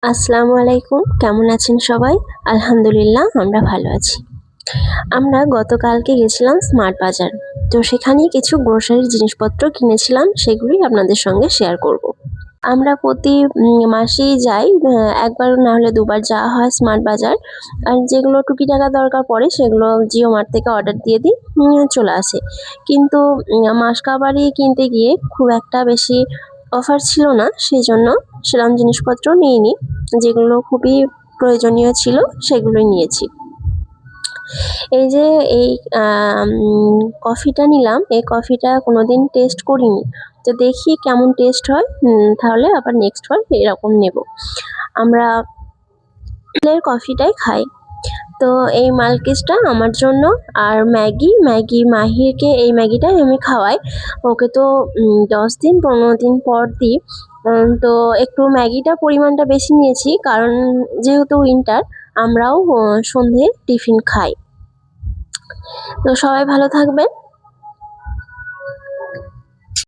আসসালামু আলাইকুম, কেমন আছেন সবাই? আলহামদুলিল্লাহ আমরা ভালো আছি। আমরা গতকালকে গেছিলাম স্মার্ট বাজার। তো সেখানেই কিছু গ্রোসারির জিনিসপত্র কিনেছিলাম, সেগুলোই আপনাদের সঙ্গে শেয়ার করব। আমরা প্রতি মাসেই যাই, একবার না হলে দুবার যাওয়া হয় স্মার্ট বাজার। আর যেগুলো টুকিটাকা দরকার পড়ে সেগুলো জিও মার্ট থেকে অর্ডার দিয়ে দিই, চলে আসে। কিন্তু মাসকাবারি কিনতে গিয়ে খুব একটা বেশি অফার ছিল না, সেজন্য সেরকম জিনিসপত্র নিইনি। যেগুলো খুবই প্রয়োজনীয় ছিল সেগুলোই নিয়েছি। এই যে এই কফিটা নিলাম, এই কফিটা কোনোদিন টেস্ট করিনি। তো দেখি কেমন টেস্ট হয়, তাহলে আবার নেক্সট বার এরকম নেব। আমরা এর কফিটাই খাই। তো এই মালকিসটা আমার জন্য, আর ম্যাগি মাহিরকে এই ম্যাগিটাই আমি খাওয়াই। ওকে তো 10 দিন 15 দিন পর দিই। তো একটু ম্যাগিটা পরিমাণটা বেশি নিয়েছি, কারণ যেহেতু উইন্টার আমরাও সন্ধে টিফিন খাই। তো সবাই ভালো থাকবেন।